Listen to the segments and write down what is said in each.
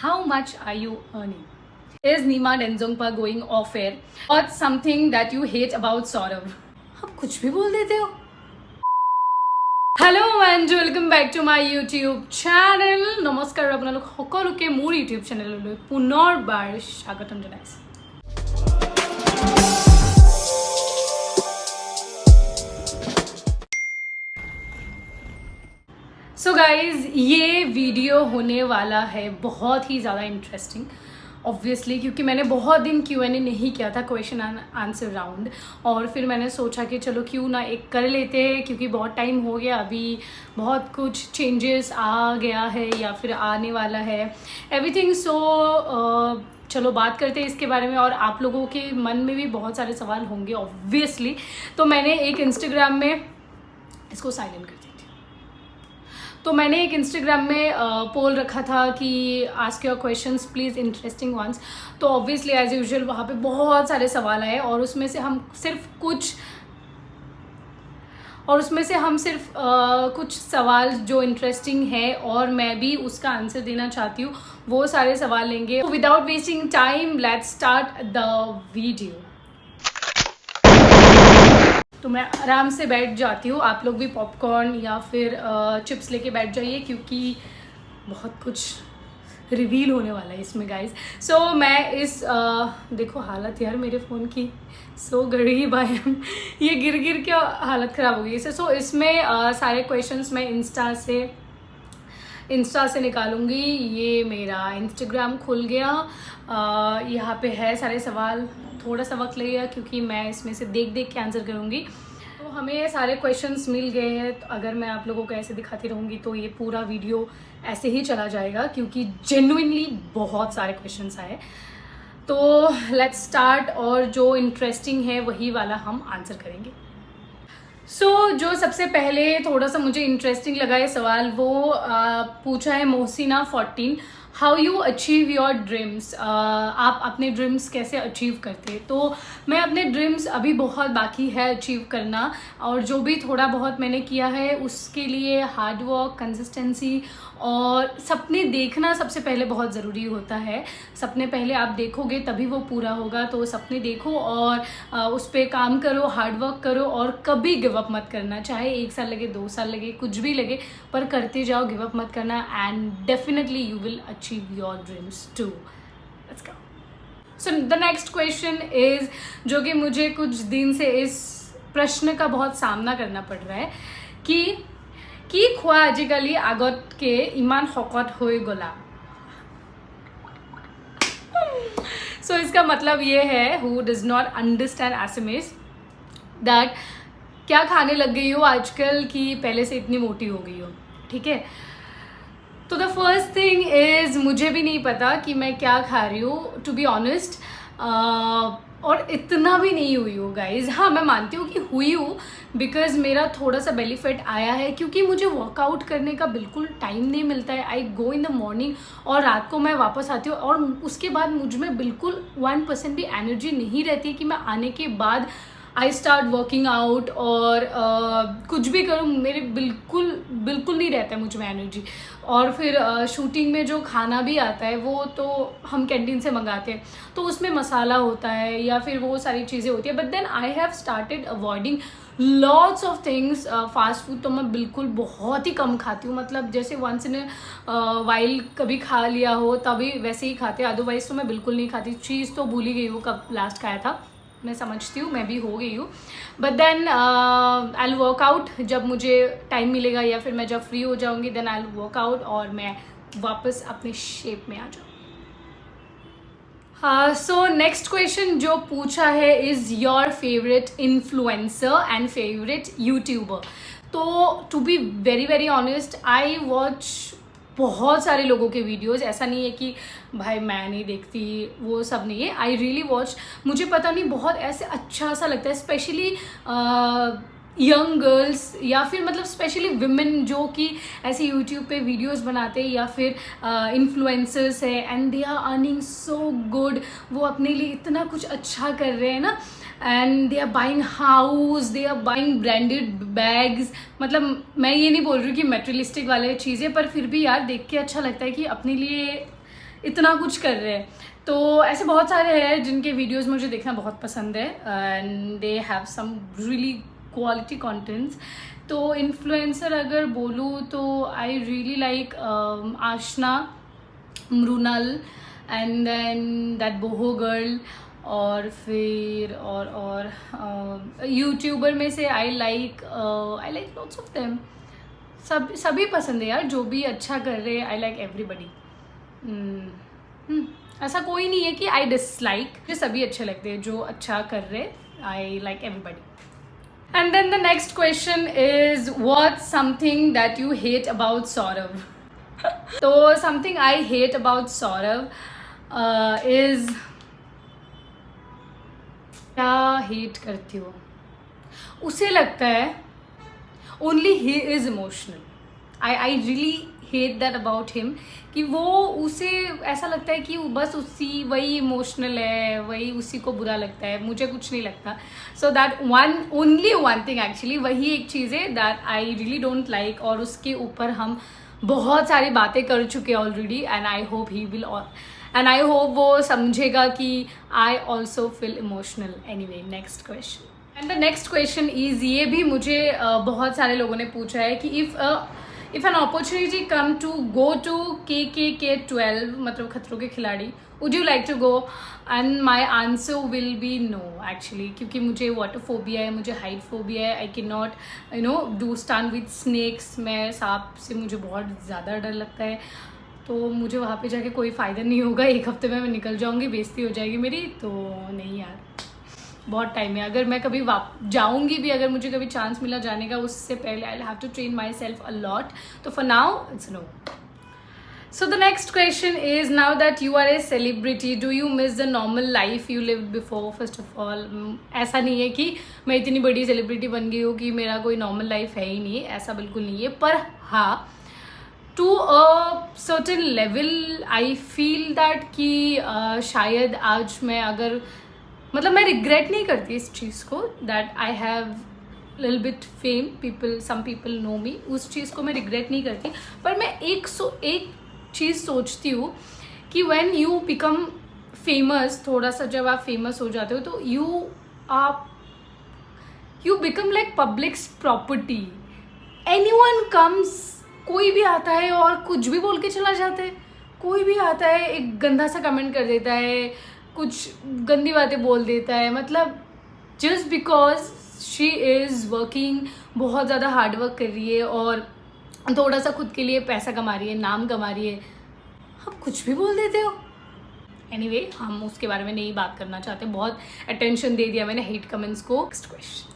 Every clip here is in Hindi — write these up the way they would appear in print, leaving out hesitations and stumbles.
how much are you earning? Is Nima Denzongpa going off air? What's something that you hate about Saurav? आप कुछ भी बोल देते हो। Hello and welcome back to my YouTube channel. नमस्कार আপোনালোক সকলোকে মোৰ ইউটিউব চেনেললৈ পুনৰবাৰ স্বাগতম জনাইছোঁ। सो गाइज ये वीडियो होने वाला है बहुत ही ज़्यादा इंटरेस्टिंग ऑब्वियसली, क्योंकि मैंने बहुत दिन Q&A नहीं किया था, क्वेश्चन आंसर राउंड, और फिर मैंने सोचा कि चलो क्यों ना एक कर लेते हैं, क्योंकि बहुत टाइम हो गया, अभी बहुत कुछ चेंजेस आ गया है या फिर आने वाला है एवरीथिंग। सो चलो बात करते हैं इसके बारे में, और आप लोगों के मन में भी बहुत सारे सवाल होंगे ऑब्वियसली। तो मैंने एक इंस्टाग्राम में, इसको साइलेंट कर देती हूँ, तो मैंने एक इंस्टाग्राम में पोल रखा था कि ask your questions please interesting ones. तो ऑब्वियसली एज यूजुअल वहाँ पे बहुत सारे सवाल आए, और उसमें से हम सिर्फ कुछ सवाल जो इंटरेस्टिंग है और मैं भी उसका आंसर देना चाहती हूँ, वो सारे सवाल लेंगे। Without wasting time let's start the video. तो मैं आराम से बैठ जाती हूँ, आप लोग भी पॉपकॉर्न या फिर चिप्स लेके बैठ जाइए, क्योंकि बहुत कुछ रिवील होने वाला है इसमें गाइस। सो मैं इस देखो हालत यार मेरे फ़ोन की, सो गरीब आई एम, ये गिर गिर के हालत ख़राब हो गई इससे। सो इसमें सारे क्वेश्चंस मैं इंस्टा से निकालूंगी। ये मेरा इंस्टाग्राम खुल गया, यहाँ पे है सारे सवाल। थोड़ा सा वक्त लगेगा क्योंकि मैं इसमें से देख के आंसर करूँगी। तो हमें सारे क्वेश्चंस मिल गए हैं, तो अगर मैं आप लोगों को ऐसे दिखाती रहूँगी तो ये पूरा वीडियो ऐसे ही चला जाएगा, क्योंकि जेन्युइनली बहुत सारे क्वेश्चंस आए। तो लेट्स स्टार्ट, और जो इंटरेस्टिंग है वही वाला हम आंसर करेंगे। जो सबसे पहले थोड़ा सा मुझे इंटरेस्टिंग लगा ये सवाल, वो पूछा है Mohsina 14, how you achieve your dreams. आप अपने ड्रीम्स कैसे अचीव करते। तो मैं अपने ड्रीम्स अभी बहुत बाकी है अचीव करना, और जो भी थोड़ा बहुत मैंने किया है उसके लिए हार्ड वर्क, कंसिस्टेंसी और सपने देखना सबसे पहले बहुत ज़रूरी होता है। सपने पहले आप देखोगे तभी वो पूरा होगा। तो सपने देखो और उस पर काम करो, हार्ड वर्क करो, और कभी गिव अप मत करना, चाहे 1 साल लगे, 2 साल लगे, कुछ भी लगे, पर करते जाओ, गिव अप मत करना, and definitely you will achieve your dreams too. Let's go. So the next question is, जो कि मुझे कुछ दिन से इस प्रश्न का बहुत सामना करना पड़ रहा है कि खुआ आजिकाली आगत के इमान शकत हो गला। सो इसका मतलब ये है, who does not understand SMS, that क्या खाने लग गई हो आजकल कि पहले से इतनी मोटी हो गई हो। ठीक है, तो द फर्स्ट थिंग इज, मुझे भी नहीं पता कि मैं क्या खा रही हूँ टू बी ऑनेस्ट, और इतना भी नहीं हुई हूँ गाइज। हाँ, मैं मानती हूँ कि हुई हूँ, बिकॉज मेरा थोड़ा सा बेली फैट आया है, क्योंकि मुझे वर्कआउट करने का बिल्कुल टाइम नहीं मिलता है। आई गो इन द मॉर्निंग और रात को मैं वापस आती हूँ, और उसके बाद मुझ में बिल्कुल 1% भी एनर्जी नहीं रहती है कि मैं आने के बाद आई स्टार्ट वर्किंग आउट और कुछ भी करूँ, मेरे बिल्कुल नहीं रहता है मुझ में एनर्जी। और फिर शूटिंग में जो खाना भी आता है वो तो हम कैंटीन से मंगाते हैं, तो उसमें मसाला होता है या फिर वो सारी चीज़ें होती है। But then I have started avoiding lots of things. Fast food तो मैं बिल्कुल बहुत ही कम खाती हूँ, मतलब जैसे वंस इन वाइल कभी खा लिया हो तभी वैसे ही खाते, अदरवाइज तो मैं बिल्कुल नहीं खाती। चीज़ तो भूल ही गई हूँ कब लास्ट खाया था, मैं समझती हूँ मैं भी हो गई हूँ। But then I will work out, जब मुझे टाइम मिलेगा या फिर मैं जब फ्री हो जाऊँगी, देन आई विल वर्कआउट और मैं वापस अपने शेप में आ जाऊँ। सो नेक्स्ट क्वेश्चन जो पूछा है, is your favourite influencer and favourite YouTuber. तो to be very honest, I watch बहुत सारे लोगों के वीडियोस, ऐसा नहीं है कि भाई मैं नहीं देखती, वो सब नहीं है। आई रियली वॉच, मुझे पता नहीं बहुत ऐसे अच्छा सा लगता है, स्पेशली यंग गर्ल्स या फिर मतलब स्पेशली विमेन जो कि ऐसे यूट्यूब पे वीडियोस बनाते हैं या फिर इन्फ्लुएंसर्स है, and they are earning so good. वो अपने लिए इतना कुछ अच्छा कर रहे हैं ना, and they are buying house, they are buying branded bags. मतलब मैं ये नहीं बोल रही हूँ कि मेटेरियलिस्टिक वाले चीज़ें, पर फिर भी यार देख के अच्छा लगता है कि अपने लिए इतना कुछ कर रहे हैं। तो ऐसे बहुत सारे हैं जिनके वीडियोस मुझे देखना बहुत पसंद है and they have some really quality contents. तो इन्फ्लुएंसर अगर बोलूँ तो I really like Aashna, Mrunal and then that boho girl, और फिर और यूट्यूबर में से I like lots of them. सभी पसंद है यार, जो भी अच्छा कर रहे हैं। आई लाइक एवरीबडी। ऐसा कोई नहीं है कि आई डिसलाइक, मुझे सभी अच्छे लगते हैं जो अच्छा कर रहे। I like everybody. And then the next question is what's something that you hate about Saurabh. तो something I hate about Saurabh is, क्या हेट करती हो, उसे लगता है only he is emotional. I really hate that about him कि वो, उसे ऐसा लगता है कि बस उसी वही इमोशनल है, वही उसी को बुरा लगता है, मुझे कुछ नहीं लगता। So that only one thing actually, वही एक चीज़ है that I really don't like. और उसके ऊपर हम बहुत सारी बातें कर चुके हैं already and I hope he will, and I hope वो समझेगा कि I also feel emotional. Anyway, next question. And the next question is, ये भी मुझे बहुत सारे लोगों ने पूछा है कि if an opportunity come to go to KKK12, मतलब खतरों के खिलाड़ी, would you like to go? And my answer will be no actually, क्योंकि मुझे वाटर फोबिया है, मुझे हाइट फोबिया है। I can not do stand with snakes. मैं सांप से मुझे बहुत ज़्यादा डर लगता है, तो मुझे वहाँ पे जाके कोई फ़ायदा नहीं होगा। एक हफ्ते में मैं निकल जाऊँगी, बेइज्जती हो जाएगी मेरी। तो नहीं यार, बहुत टाइम है। अगर मैं कभी जाऊँगी भी, अगर मुझे कभी चांस मिला जाने का, उससे पहले I have to train myself a lot. तो for now it's no. So the next question is, now that you are a celebrity, do you miss the normal life you lived before? First of all, ऐसा नहीं है कि मैं इतनी बड़ी सेलिब्रिटी बन गई हूँ कि मेरा कोई नॉर्मल लाइफ है ही नहीं, ऐसा बिल्कुल नहीं है। पर हाँ, to a certain level I feel that कि शायद आज मैं अगर, मतलब मैं रिग्रेट नहीं करती इस चीज़ को, that I have little bit fame, some people know me, उस चीज़ को मैं रिग्रेट नहीं करती। पर मैं एक चीज़ सोचती हूँ कि व्हेन यू बिकम फेमस, थोड़ा सा जब आप फेमस हो जाते हो तो you become like public property. Anyone comes, कोई भी आता है और कुछ भी बोल के चला जाता है। कोई भी आता है, एक गंदा सा कमेंट कर देता है, कुछ गंदी बातें बोल देता है, मतलब just because she is working, बहुत ज़्यादा हार्ड वर्क कर रही है और थोड़ा सा खुद के लिए पैसा कमा रही है, नाम कमा रही है, आप कुछ भी बोल देते हो। एनीवे, हम उसके बारे में नहीं बात करना चाहते, बहुत अटेंशन दे दिया मैंने हेट कमेंट्स को। Next question.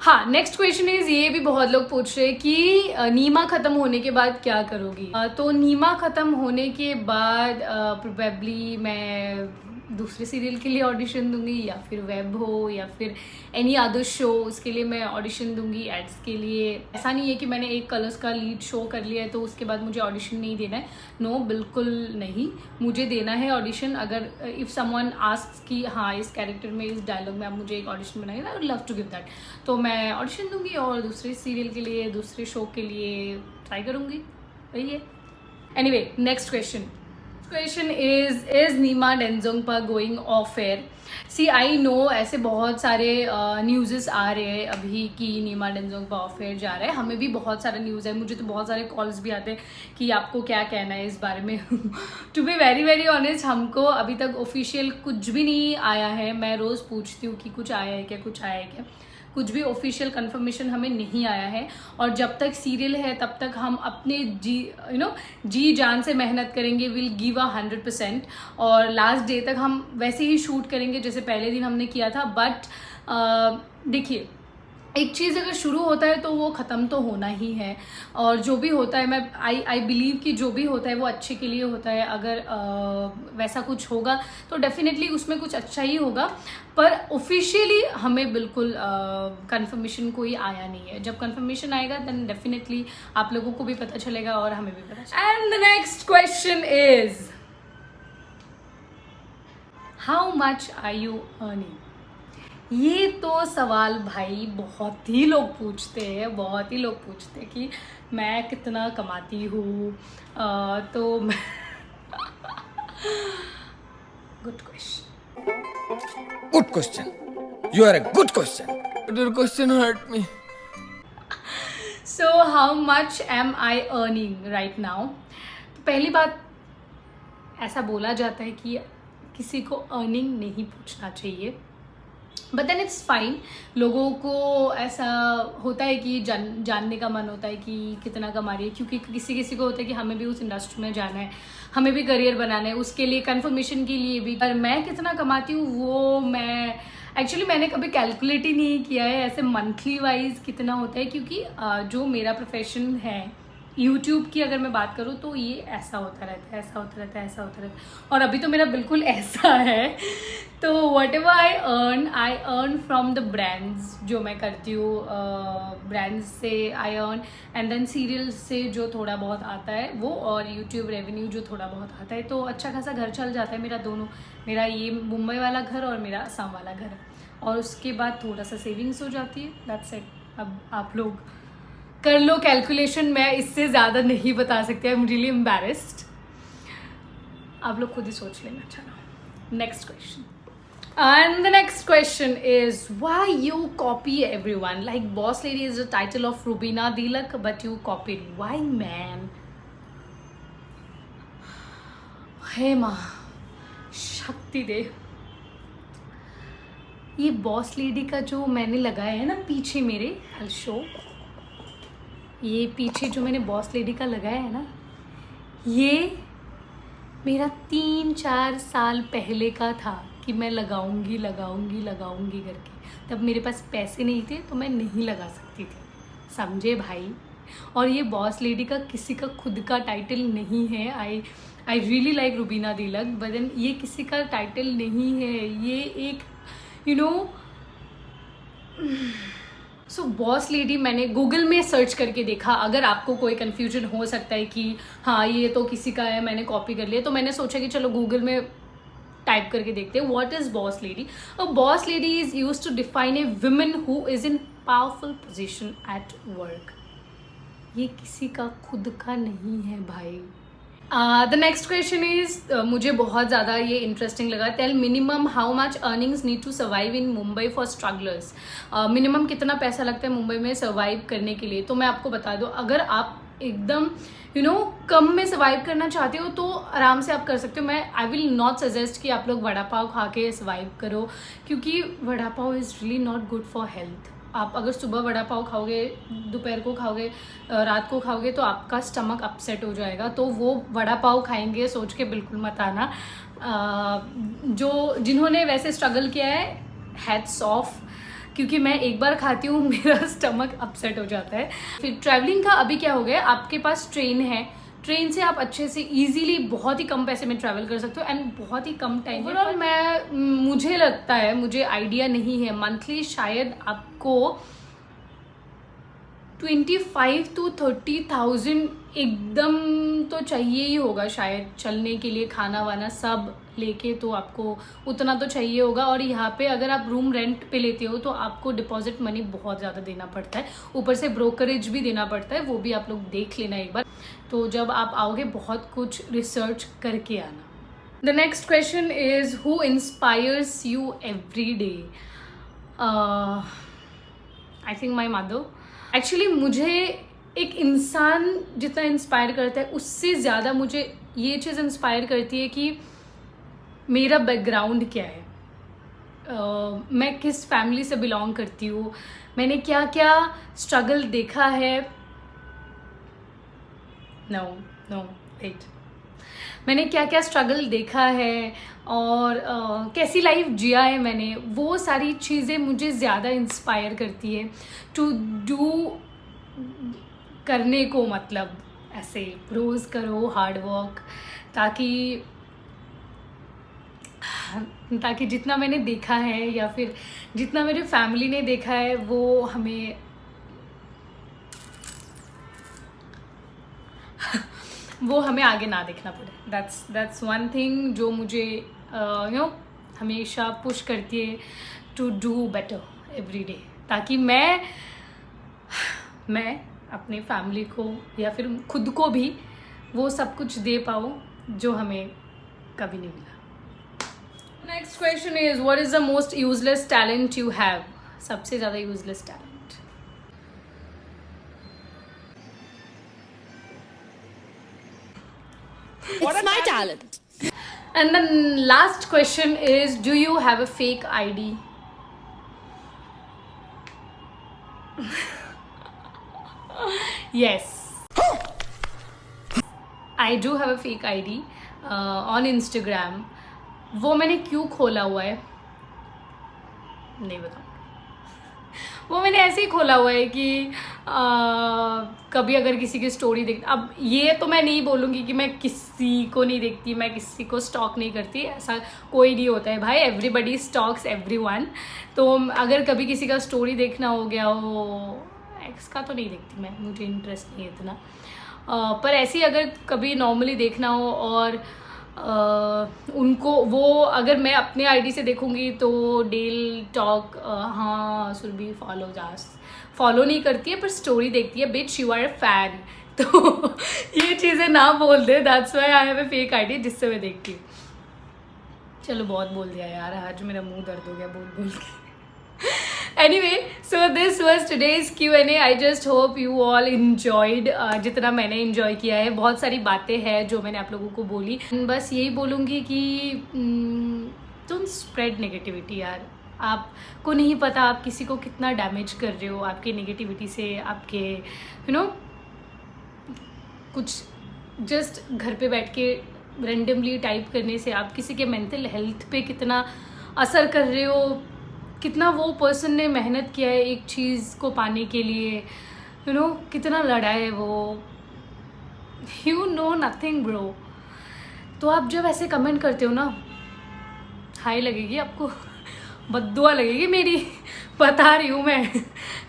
हाँ, नेक्स्ट क्वेश्चन इज, ये भी बहुत लोग पूछ रहे हैं कि नीमा ख़त्म होने के बाद क्या करोगी? तो नीमा ख़त्म होने के बाद प्रोबेबली मैं दूसरे सीरियल के लिए ऑडिशन दूंगी, या फिर वेब हो, या फिर एनी अदर शो, उसके लिए मैं ऑडिशन दूंगी, एड्स के लिए। ऐसा नहीं है कि मैंने एक कलर्स का लीड शो कर लिया है तो उसके बाद मुझे ऑडिशन नहीं देना है। नो, बिल्कुल नहीं, मुझे देना है ऑडिशन। अगर इफ़ समवन आस्क्स कि हाँ इस कैरेक्टर में, इस डायलॉग में आप मुझे एक ऑडिशन बनाइए, I would love to give that, तो मैं ऑडिशन दूंगी और दूसरे सीरियल के लिए, दूसरे शो के लिए ट्राई करूँगी। वही है। Anyway, next question is Nima Denzongpa going off air? See I know, ऐसे बहुत सारे न्यूज़ आ रहे हैं अभी कि नीमा डेंजोंगपा ऑफ एयर जा रहा है। हमें भी बहुत सारा न्यूज़ है, मुझे तो बहुत सारे कॉल्स भी आते हैं कि आपको क्या कहना है इस बारे में। To be very very honest, हमको अभी तक ऑफिशियल कुछ भी नहीं आया है। मैं रोज़ पूछती हूँ कि कुछ आया है क्या, कुछ आया है क्या, कुछ भी ऑफिशियल कंफर्मेशन हमें नहीं आया है। और जब तक सीरियल है तब तक हम अपने जी जान से मेहनत करेंगे, विल गिव 100%, और लास्ट डे तक हम वैसे ही शूट करेंगे जैसे पहले दिन हमने किया था। बट देखिए, एक चीज़ अगर शुरू होता है तो वो ख़त्म तो होना ही है, और जो भी होता है, मैं आई बिलीव कि जो भी होता है वो अच्छे के लिए होता है। अगर वैसा कुछ होगा तो डेफिनेटली उसमें कुछ अच्छा ही होगा, पर ऑफिशियली हमें बिल्कुल कंफर्मेशन कोई आया नहीं है। जब कंफर्मेशन आएगा देन डेफिनेटली आप लोगों को भी पता चलेगा और हमें भी पता चलेगा। And the next question is, how much are you earning? ये तो सवाल भाई बहुत ही लोग पूछते हैं कि मैं कितना कमाती हूँ। तो good question. Good question. You are a good question. But your question hurt me. So how much am I earning right now? पहली बात, ऐसा बोला जाता है कि किसी को अर्निंग नहीं पूछना चाहिए, बट देन इट्स फाइन. लोगों को ऐसा होता है कि जानने का मन होता है कि कितना कमा रही है, क्योंकि किसी किसी को होता है कि हमें भी उस इंडस्ट्री में जाना है, हमें भी करियर बनाना है, उसके लिए कंफर्मेशन के लिए भी. पर मैं कितना कमाती हूँ वो मैंने कभी कैलकुलेट ही नहीं किया है ऐसे मंथली वाइज कितना होता है, क्योंकि जो मेरा प्रोफेशन है यूट्यूब की अगर मैं बात करूँ तो ये ऐसा होता रहता है. और अभी तो मेरा बिल्कुल ऐसा है. तो whatever I earn from the brands जो मैं करती हूँ, ब्रांड्स से I earn, and then serials से जो थोड़ा बहुत आता है वो, और यूट्यूब रेवेन्यू जो थोड़ा बहुत आता है. तो अच्छा खासा घर चल जाता है मेरा दोनों, मेरा ये मुंबई वाला घर और मेरा असम वाला घर, और उसके बाद थोड़ा सा सेविंग्स हो जाती है. That's it. अब आप लोग कर लो कैलकुलेशन, मैं इससे ज़्यादा नहीं बता सकती. I am really embarrassed. आप लोग खुद ही सोच लेना. चलो next question. And the next question is, why you copy everyone? Like Boss Lady is the title of Rubina Dilak, but you copied. Why, man? Hey माँ, शक्ति दे. ये बॉस लेडी का जो मैंने लगाया है ना पीछे मेरे, I'll show. ये पीछे जो मैंने बॉस लेडी का लगाया है ना, ये मेरा 3-4 साल पहले का था कि मैं लगाऊंगी करके. तब मेरे पास पैसे नहीं थे तो मैं नहीं लगा सकती थी, समझे भाई. और ये बॉस लेडी का किसी का खुद का टाइटल नहीं है. आई रियली लाइक रुबीना दिलक, बट देन ये किसी का टाइटल नहीं है. ये एक सो बॉस लेडी मैंने गूगल में सर्च करके देखा. अगर आपको कोई कन्फ्यूजन हो सकता है कि हाँ ये तो किसी का है, मैंने कॉपी कर लिया, तो मैंने सोचा कि चलो गूगल में टाइप करके देखते हैं what is boss lady. A boss lady is used to define a woman who is in powerful position at work. ये किसी का खुद का नहीं है भाई. द नेक्स्ट क्वेश्चन इज, मुझे बहुत ज़्यादा ये इंटरेस्टिंग लगा. Tell minimum how much earnings need to survive in Mumbai for strugglers. Minimum कितना पैसा लगता है मुंबई में सर्वाइव करने के लिए. तो मैं आपको बता दूँ, अगर आप एकदम कम में सर्वाइव करना चाहते हो तो आराम से आप कर सकते हो. मैं आई विल नॉट सजेस्ट कि आप लोग वड़ा पाव खा के सर्वाइव करो, क्योंकि vada pav is really not good for health. आप अगर सुबह वड़ा पाव खाओगे, दोपहर को खाओगे, रात को खाओगे, तो आपका स्टमक अपसेट हो जाएगा. तो वो वड़ा पाव खाएंगे सोच के बिल्कुल मत आना. जिन्होंने वैसे स्ट्रगल किया है, हैट्स ऑफ, क्योंकि मैं एक बार खाती हूँ मेरा स्टमक अपसेट हो जाता है. फिर ट्रैवलिंग का अभी क्या हो गया, आपके पास ट्रेन है, ट्रेन से आप अच्छे से इजीली बहुत ही कम पैसे में ट्रैवल कर सकते हो एंड बहुत ही कम टाइम. ओवरऑल मुझे लगता है, मुझे आइडिया नहीं है, मंथली शायद आपको 25,000 to 30,000 एकदम तो चाहिए ही होगा शायद, चलने के लिए, खाना वाना सब लेके तो आपको उतना तो चाहिए होगा. और यहाँ पे अगर आप रूम रेंट पे लेते हो तो आपको डिपॉजिट मनी बहुत ज़्यादा देना पड़ता है, ऊपर से ब्रोकरेज भी देना पड़ता है. वो भी आप लोग देख लेना एक बार. तो जब आप आओगे बहुत कुछ रिसर्च करके आना. The next question is, who inspires you every day. I think my mother. Actually मुझे एक इंसान जितना इंस्पायर करता है उससे ज़्यादा मुझे ये चीज़ इंस्पायर करती है कि मेरा बैकग्राउंड क्या है, मैं किस फैमिली से बिलोंग करती हूँ, मैंने क्या क्या स्ट्रगल देखा है. वेट, मैंने क्या क्या स्ट्रगल देखा है और कैसी लाइफ जिया है मैंने, वो सारी चीज़ें मुझे ज़्यादा इंस्पायर करती है टू डू करने को. मतलब ऐसे रोज़ करो हार्ड वर्क, ताकि जितना मैंने देखा है या फिर जितना मेरे फैमिली ने देखा है वो हमें आगे ना देखना पड़े. दैट्स वन थिंग जो मुझे हमेशा पुश करती है to do better every day, ताकि मैं अपने फैमिली को या फिर खुद को भी वो सब कुछ दे पाऊँ जो हमें कभी नहीं मिला. Next question is what is the most useless talent you have? सबसे ज़्यादा useless talent? It's my talent. And the last question is, do you have a fake ID? Yes. I do have a fake ID on Instagram. वो मैंने क्यों खोला हुआ है नहीं बताऊँ। वो मैंने ऐसे ही खोला हुआ है कि कभी अगर किसी की स्टोरी देख, अब ये तो मैं नहीं बोलूँगी कि मैं किसी को नहीं देखती, मैं किसी को स्टॉक नहीं करती, ऐसा कोई नहीं होता है भाई, एवरीबडी स्टॉक्स एवरीवन। तो अगर कभी किसी का स्टोरी देखना हो गया हो, एक्स का तो नहीं देखती मैं, मुझे इंटरेस्ट नहीं है इतना, पर ऐसे ही अगर कभी नॉर्मली देखना हो और उनको वो अगर मैं अपने आईडी से देखूंगी तो डेल टॉक हाँ सुरभि फॉलो नहीं करती है पर स्टोरी देखती है, बिच यू आर फैन। तो ये चीज़ें ना बोल दे, that's why I have a fake ID जिससे मैं देखती हूँ। चलो बहुत बोल दिया यार, आज मेरा मुंह दर्द हो गया बोल के। Anyway, so this was today's Q&A. I just hope you all enjoyed जितना मैंने enjoy किया है। बहुत सारी बातें हैं जो मैंने आप लोगों को बोली, बस यही बोलूँगी कि don't spread negativity यार। आपको नहीं पता आप किसी को कितना डैमेज कर रहे हो आपके नेगेटिविटी से, आपके कुछ जस्ट घर पे बैठ के रेंडमली टाइप करने से आप किसी के मेंटल हेल्थ पे कितना असर कर रहे हो, कितना वो पर्सन ने मेहनत किया है एक चीज़ को पाने के लिए, कितना लड़ा है वो, नथिंग ब्रो। तो आप जब ऐसे कमेंट करते हो ना, हाई लगेगी आपको, बद्दुआ लगेगी मेरी, बता रही हूँ मैं।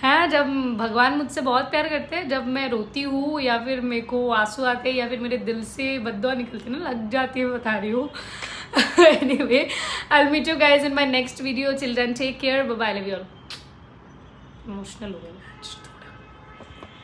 हैं, जब भगवान मुझसे बहुत प्यार करते हैं, जब मैं रोती हूँ या फिर मेरे को आंसू आते हैं या फिर मेरे दिल से बद्दुआ निकलती ना, लग जाती है, बता रही हूँ। Anyway, I'll meet you guys in my next video. Children, take care. Bye bye. Love you all. Emotional हो गया।